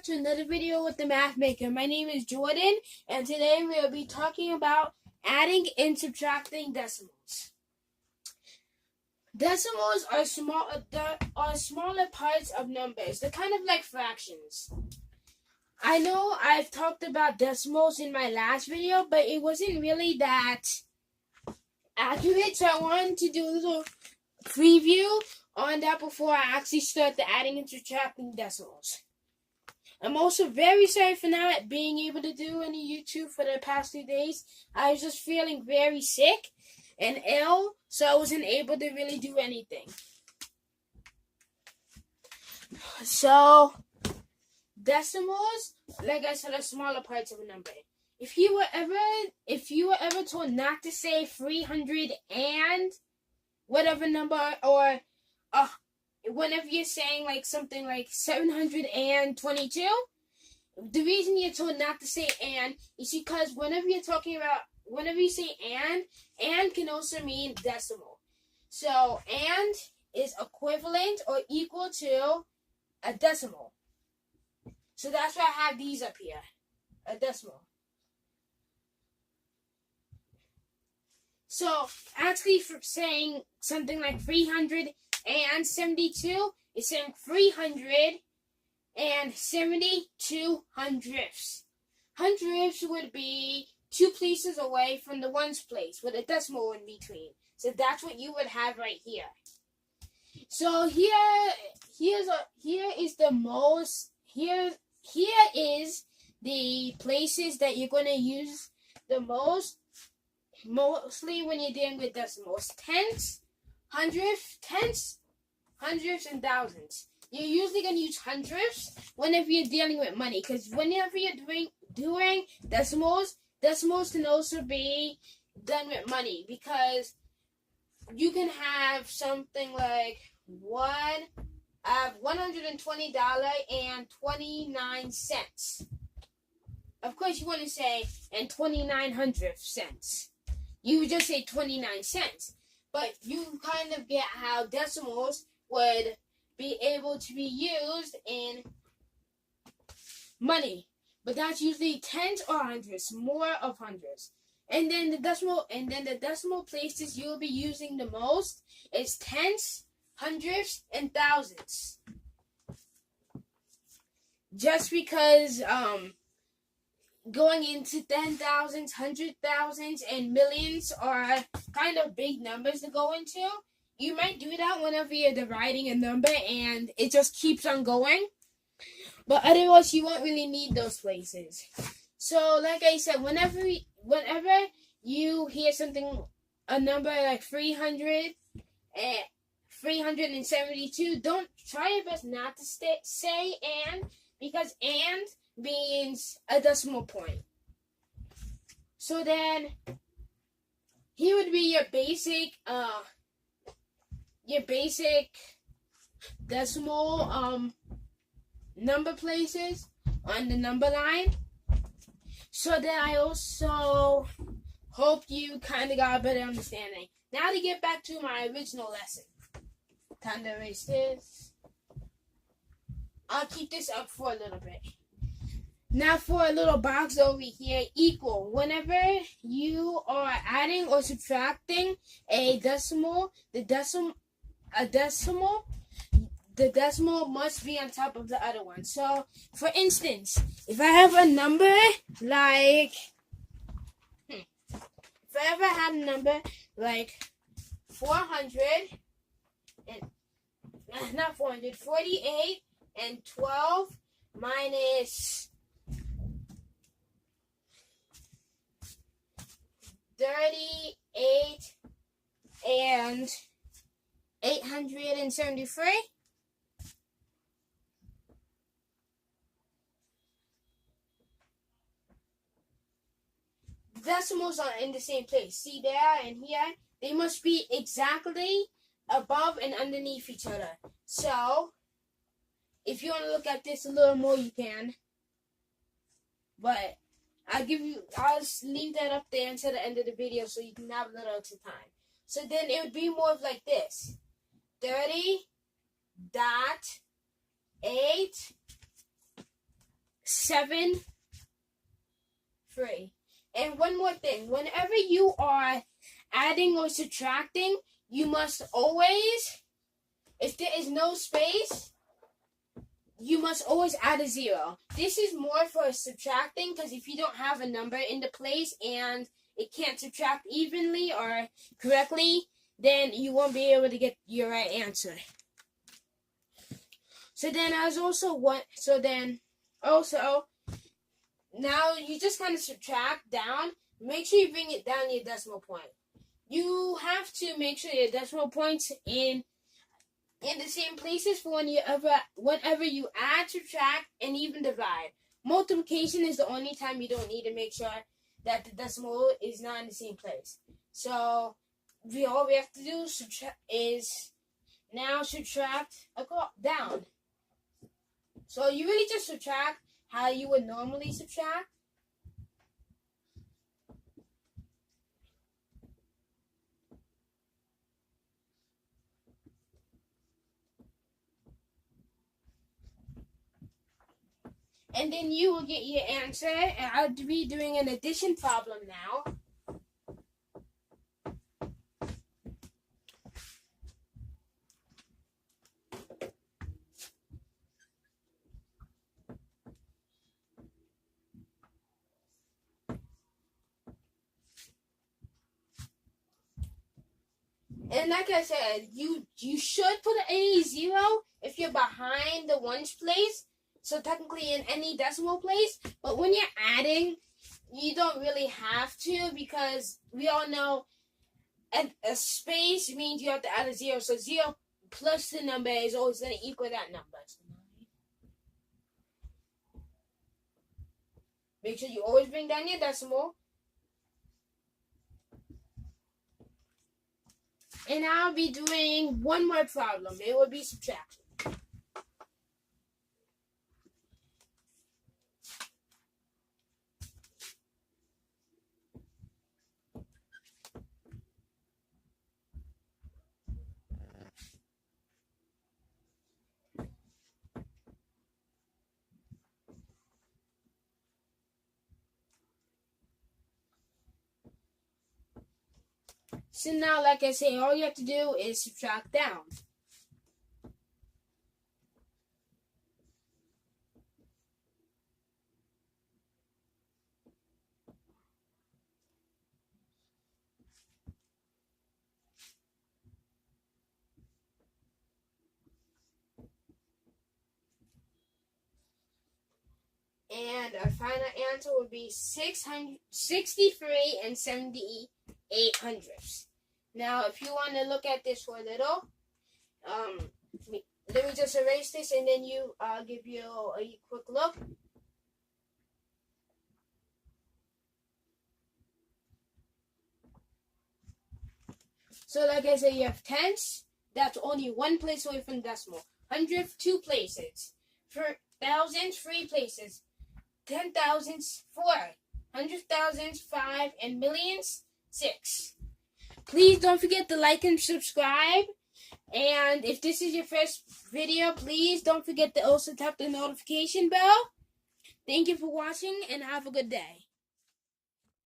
to another video with the Math Maker. My name is Jordan, and today we will be talking about adding and subtracting decimals. Decimals are smaller parts of numbers. They're kind of like fractions. I know I've talked about decimals in my last video, but it wasn't really that accurate, so I wanted to do a little preview on that before I actually start the adding and subtracting decimals. I'm also very sorry for not being able to do any YouTube for the past 2 days. I was just feeling very sick and ill, so I wasn't able to really do anything. So, decimals, like I said, are smaller parts of a number. If you were ever told not to say 300 and whatever number, or whenever you're saying like something like 722, the reason you're told not to say and is because whenever you say and can also mean decimal. So and is equivalent or equal to a decimal. So that's why I have these up here, a decimal. So actually, for saying something like 372 is saying 372 hundredths. Hundredths would be 2 places away from the ones place with a decimal in between. So that's what you would have right here. So here is the places that you're going to use the most. Mostly when you're dealing with decimals. Tenths, hundredths, and thousands. You're usually going to use hundredths whenever you're dealing with money. Because whenever you're doing decimals can also be done with money. Because you can have something like $120.29. Of course, you want to say and 29 hundredths cents. You would just say 29 cents. But you kind of get how decimals would be able to be used in money. But that's usually tens or hundreds, more of hundreds. And then the decimal places you'll be using the most is tenths, hundredths, and thousands. Just because going into 10,000s, 100,000s, and millions are kind of big numbers to go into. You might do that whenever you're dividing a number and it just keeps on going. But otherwise, you won't really need those places. So, like I said, whenever you hear a number like 372, don't try your best not to say and, because and means a decimal point. So then here would be your basic decimal number places on the number line. So then I also hope you kind of got a better understanding. Now to get back to my original lesson. Time to erase this. I'll keep this up for a little bit. Now for a little box over here, equal. Whenever you are adding or subtracting a decimal, the decimal must be on top of the other one. So, for instance, if I have a number like, 48 and 12 minus 38 and 873. Decimals are in the same place. See there and here? They must be exactly above and underneath each other. So, if you want to look at this a little more, you can. But I'll leave that up there until the end of the video so you can have a little extra time. So then it would be more of like this. 30.8 7, 3. And one more thing, whenever you are adding or subtracting, you must always, if there is no space, you must always add a 0. This is more for subtracting, because if you don't have a number in the place and it can't subtract evenly or correctly, then you won't be able to get your right answer. So then now you just kind of subtract down. Make sure you bring it down your decimal point. You have to make sure your decimal points in the same places for whenever you add, subtract, and even divide. Multiplication is the only time you don't need to make sure that the decimal is not in the same place. So all we have to do is now subtract down. So you really just subtract how you would normally subtract. And then you will get your answer. And I'll be doing an addition problem now. And like I said, you should put a 0 if you're behind the ones place. So technically in any decimal place. But when you're adding, you don't really have to, because we all know a space means you have to add a 0. So 0 plus the number is always going to equal that number. Make sure you always bring down your decimal. And I'll be doing one more problem. It will be subtraction. So now, like I say, all you have to do is subtract down. And our final answer would be 663 and 78 hundredths. Now, if you want to look at this for a little, let me just erase this and then I'll give you a quick look. So, like I said, you have tenths. That's only one place away from decimal. Hundredth, 2 places. For thousands, 3 places. 10,000s, 4. 100,000s, 5. And millions, 6. Please don't forget to like and subscribe. And if this is your first video, please don't forget to also tap the notification bell. Thank you for watching and have a good day.